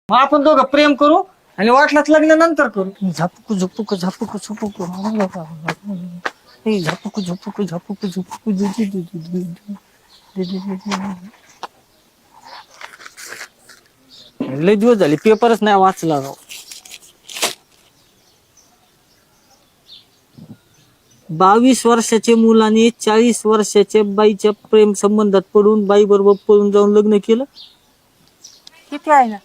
मग आपण दोघं प्रेम करू आणि वाटलाच लग्न नंतर करू. झापुक झुपुक झापुक झुपुक झापुक झुपुक झापुक झुपुक लय दिवस झाले पेपरच नाही वाचला राव. 22 वर्षाचे मुलाने 40 वर्षाच्या बाईच्या प्रेम संबंधात पडून बाई बरोबर पळून जाऊन लग्न केलं. किती आहे ना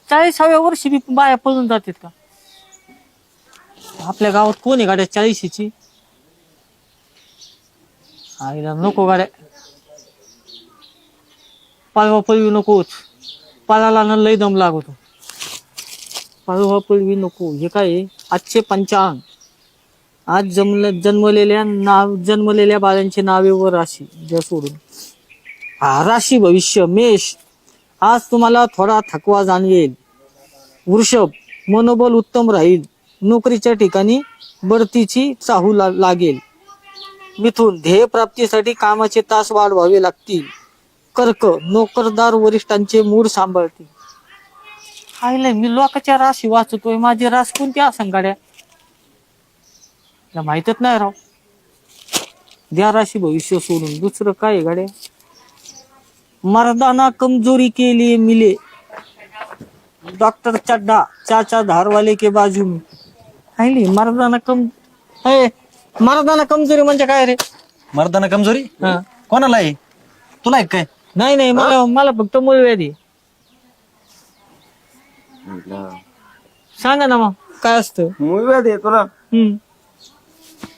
40व्या वर्षी बी बाया पळून जातात का? आपल्या गावात कोण आहे गाड्या 40ची? आईला नको गाड्या, पळवा पळवी नकोच. पळाला ना लय दम लागतो. पळवा पळवी नको. हे काय आजचे पंचांग. आज जन्मलेल्या बाळांची नावे व राशी ज्या सोडून राशी भविष्य मेष. आज तुम्हाला थोडा थकवा जाणवेल. वृषभ मनोबल उत्तम राहील. नोकरीच्या ठिकाणी बढतीची चाहू लागेल. मिथुन ध्येय प्राप्तीसाठी कामाचे तास वाढवावे लागतील. कर्क नोकरदार वरिष्ठांचे मूड सांभाळतील. हायले मी लोकांच्या राशी वाचतोय. माझी रास कोणती असं गाड्या माहितच नाही राव. द्या राशी भविष्य सोडून दुसरं काय गाड्या. मर्दाना कमजोरी के लिए मिले डॉक्टर चड्डा चाचा धारवाले के बाजू में. हायली मर्दाना मर्दाना कमजोरी म्हणजे काय रे? मर्दाना कमजोरी कोणाला आहे? तुला आहे काय? नाही नाही मला फक्त मूळव्याधी. सांगा ना मग काय असतं? मूळव्याधी आहे तुला?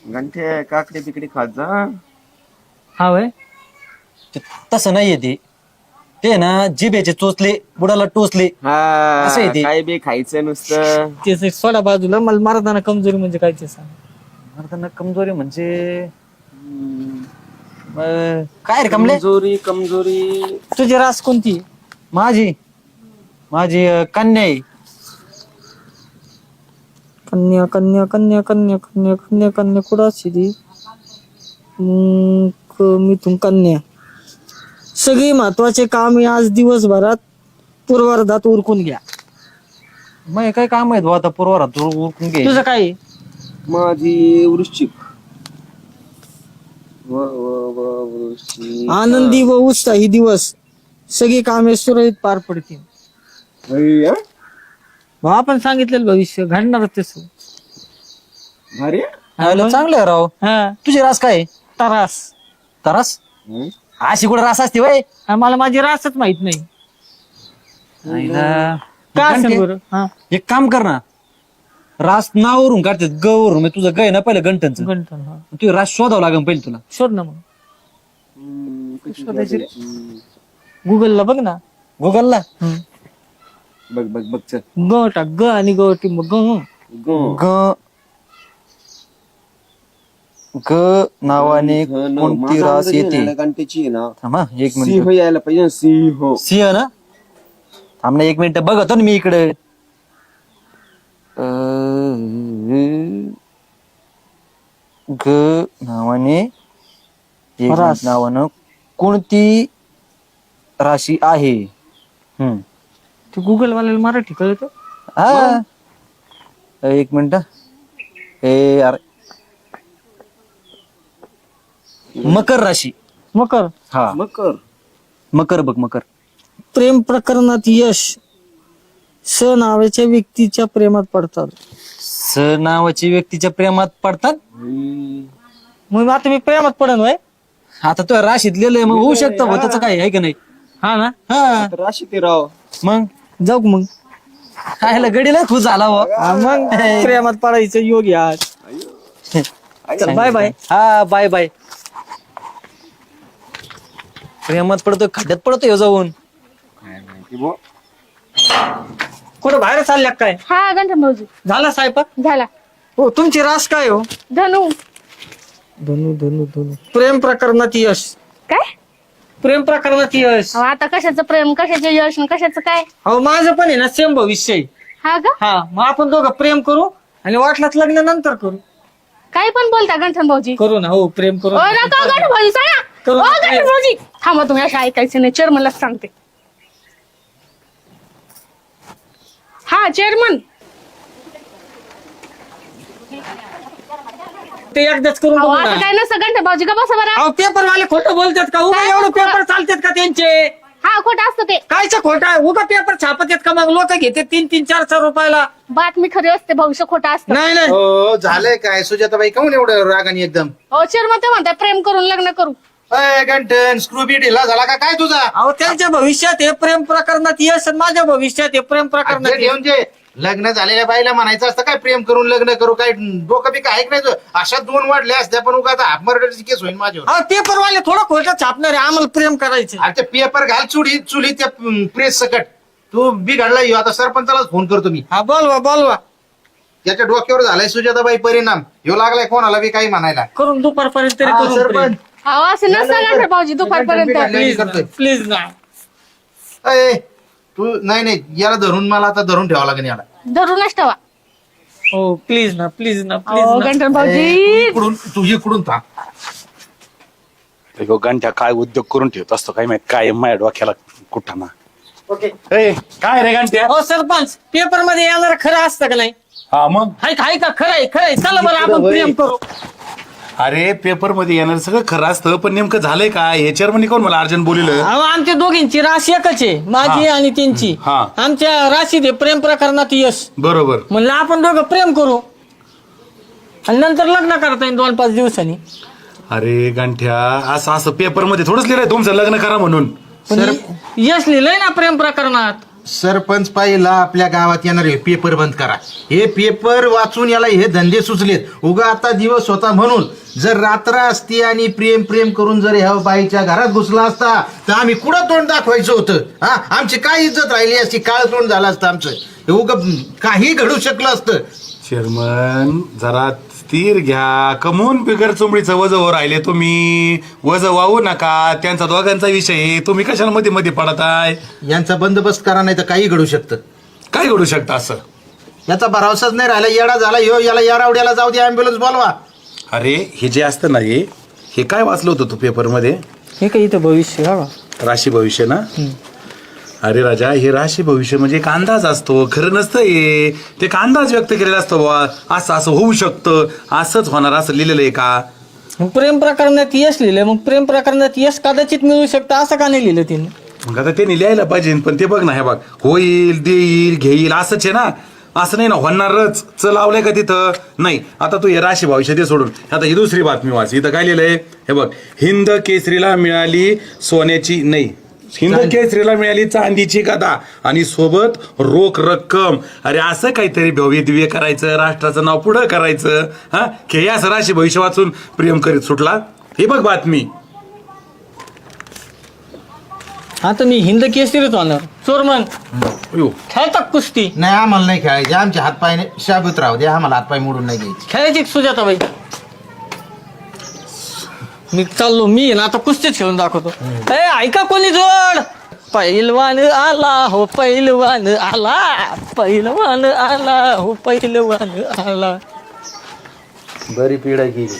घंटे काकडी बिकडी खात जा. हा वय तसं नाहीये ते ना जिभेचे चोचले बुडाला टोचले असं आहे ते. काय बी खायचं नुसतं. ते सोडा बाजूला. मला मर्दाना कमजोरी म्हणजे काय ते सांग. मर्दाना कमजोरी म्हणजे काय रे कमले? कमजोरी तुझी रास कोणती? माझी कन्या आहे. कन्या कन्या कन्या कन्या कन्या कन्या कन्या कुठं असते ती? मिथून कन्या. सगळी महत्वाचे काम आज दिवसभरात पूर्वार्धात उरकून घ्या. मग काय काम आहे आता पूर्वारात उरकून घे. तुझं काय? माझी वृश्चिक. वृश्चिक. आनंदी व उत्साही दिवस. सगळी कामे सुरळीत पार पडतील. आपण सांगितलेलं भविष्य घडणार तसं. भारी चांगलं आहे राव. हा तुझी रास काय? तरास. तरास अशी कुठे रास असते वय? मला माझी रासच माहित नाही. काय असेल बरं? हा एक काम कर ना, रास नावरून काढतात ग वरून. तुझं ग आहे ना पहिलं गंठनचं. गंठन. हा तुझी रास शोधावं लागेल पहिले तुला. शोध ना मग. गुगलला बघ ना. गुगलला बघ बघ बघ चल. ग टाक ग आणि ग टी मग ग ग नावाने कोणती रास येते? घंटेची ना. थांबा एक सिंह मिनिट. यायला पाहिजे ना, सिंह. सिंह ना. थांब ना एक मिनिट बघतो ना मी इकडे. ग नावाने रास. नावानं कोणती राशी आहे? ते गुगल वाल्याला मराठी कळत. हा एक मिनिट. अरे मकर राशी. मकर. हा मकर. मकर बघ मकर. प्रेम प्रकरणात यश. स नावाच्या व्यक्तीच्या प्रेमात पडतात. स नावाची व्यक्तीच्या प्रेमात पडतात. मग आता मी प्रेमात पडन वय. आता तुझ्या राशीत लिहिलंय मग होऊ शकतं त्याचं काय आहे का नाही? हा ना. हा राशी ते राव. मग जाऊ मग. खायला गडीला तू झाला हो. मग प्रेमात पडायचं योग आहे आज. चल बाय बाय. हा बाय बाय. प्रेमात पडतो खड्ड्यात पडतो ह्यो जाऊन. कुठं बाहेर चालल्या काय? हा गंठन भाऊजी झाला स्वयंपाक? झाला. हो तुमची रास काय हो? धनु. धनु धनु धनु. प्रेम प्रकरणात यश. काय? प्रेम प्रकरणात यश. अहो, आता कशाचं प्रेम, कशाचं यश, कशाचं काय? हो माझं पण आहे ना सेम भविष्य आहे. हा का? हा मग आपण दोघं प्रेम करू आणि वाटलाच लग्न नंतर करू. काही पण बोलता गंठन भाऊजी. करू ना. हो प्रेम करू. ओ नका गंठन भाऊजी सांगा. करू. ओ गंठन भाऊजी थांबा, तुम्ही असं ऐकायचं नाही. चेअरमनलाच सांगते. चेअरमन. ते एकदाच करून अहो बघू असं ना. काय नसतं गंठन भाऊजी का बसा बरं. अहो पेपर वाले खोटं बोलतात का उगा काय एवढं खोटं? पेपर चालतात का त्यांचे हा खोटं असतं ते. कायचं खोटं आहे उगा पेपर छापत आहेत का मग लोक घेते 3-4 रुपयाला. बातमी खरी असते भविष्य खोटं असतं. नाही नाही हो झालंय काय सुजाताबाई काऊन एवढं रागाने एकदम हो चेअरमन ते म्हणतात प्रेम करून लग्न करू. अय गंठन स्क्रू बी ढिला झाला का काय तुझा अहो त्यांच्या भविष्यात हे प्रेम प्रकरणात यश आणि माझ्या भविष्यात हे प्रेम प्रकरणात जे यश. घेऊन जे लग्न झालेल्या बाईला म्हणायचं असतं काय प्रेम करून लग्न करू काय डोकं बी काय नाही अशा 2 वाढल्या असत्या पण उगा हाफ मर्डरची केस होईल माझ्यावर अहो पेपर वाले थोडं खोटं छापणार आहे आम्हाला प्रेम करायचे. अरे ते पेपर घाल चुली त्या प्रेस सकट तू बिघडला येऊ आता सरपंचालाच फोन करतो मी हा बोलवा त्याच्या डोक्यावर झालाय सुजाताबाई परिणाम ह्यो लागलाय कोणाला बी काही म्हणायला करून दुपारपर्यंत तरी हा, करून सरपंच अहो असं नसतं गंठन भाऊजी दुपारपर्यंत. करतोय. प्लीज ना. अय तू नाही याला धरून मला आता धरून ठेवावं लागेल याला धरूनच ठेवा. हो प्लीज ना प्लीज ना अहो प्लीज ना. गंठन भाऊजी. तू इकडून थांब तो घंट्या काय उद्योग करून ठेवत असतो काय माहित काय माझ्या डोक्याला कुठं ना ओके. काय रे घंट्या हो सरपंच पेपर मध्ये येणार खरं असतं का नाही. हा मग हाय का खरंय चला बरं आपण प्रेम करू. अरे पेपर मध्ये येणार सगळं खरं असतं पण नेमकं झालंय काय हे चेअरमन कोण मला अर्जंट बोलिलं अहो आमच्या दोघींची राशी एकच आहे माझी हा. आणि त्यांची. हा. आमच्या राशीत आहे प्रेम प्रकरणात यश बरोबर म्हणलं आपण दोघं प्रेम करू आणि नंतर लग्न करता येईल 2-5 दिवसांनी. अरे गंठ्या असं असं पेपर मध्ये थोडंच लिहिलंय तुमचं लग्न करा म्हणून पण यश लिहिलंय ना प्रेम प्रकरणात. सरपंच पाहिला आपल्या गावात येणार हे पेपर बंद करा हे पेपर वाचून याला हे धंदे सुचलेत उगा आता दिवस होता म्हणून जर रात्र असती आणि प्रेम करून जर ह्या बाईच्या घरात घुसला असता तर आम्ही कुठं तोंड दाखवायचं होतं हा आमची काय इज्जत राहिली असती काळ तोंड झालं असतं आमचं हे उगा काही घडू शकलं असतं. चेअरमन जरा स्थिर घ्या कमवून बिगर चुंबडीचं वजवर राहिले तुम्ही वज वाहू नका त्यांचा दोघांचा विषय आहे. तुम्ही कशाला मध्ये मध्ये पडत आहे यांचा बंदोबस्त करा नाही तर काही घडू शकतं. काय घडू शकतं असं याचा भरवसाच नाही राहिला येडा झाला ह्यो याला या रावड्याला जाऊ दे ऍम्ब्युलन्स बोलवा. अरे हे जे असतं ना हे काय वाचलं होतं तू पेपर मध्ये हे काही इथं भविष्य हा. राशी भविष्य ना अरे राजा हे राशी भविष्य म्हणजे एक अंदाज असतो खरं नसतं हे ते एक अंदाज व्यक्त केलेला असतो बाबा असं असं होऊ शकतं असंच होणार असं लिहिलेलं आहे का मग प्रेम प्रकरणात यश लिहिलं मग प्रेम प्रकरणात यश कदाचित मिळू शकतं असं का नाही लिहिलं तिने. मग आता त्यांनी लिहायला पाहिजे पण ते बघ ना हे बघ होईल देईल घेईल असंच आहे ना असं नाही ना होणारच चल लावलंय का तिथं नाही. आता तू हे राशी भविष्य ते सोडून आता ही दुसरी बातमी वाच इथं काय लिहिलंय हे बघ हिंद केसरीला मिळाली सोन्याची नाही हिंद केसरीला मिळाली चांदीची गदा आणि सोबत रोख रक्कम. अरे असं काहीतरी भव्य दिव्य करायचं राष्ट्राचं नाव पुढं करायचं हा हे असं राशी भविष्य वाचून प्रेम करीत सुटला हे बघ बातमी. आता मी हिंद केसरीच होणार. चोरमन अयो. खेळतात कुस्ती नाही आम्हाला नाही खेळायचे आमचे हातपाय शाबूत राहू दे आम्हाला हातपाय मोडून नाही घ्यायचे. खेळायची सुजाताबाई मी चाललो मी ना आता कुस्तीच खेळून दाखवतो. ऐका कोणी जोड पैलवान आला हो पैलवान आला पैलवान आला हो पैलवान आला. बरी पिढा गेली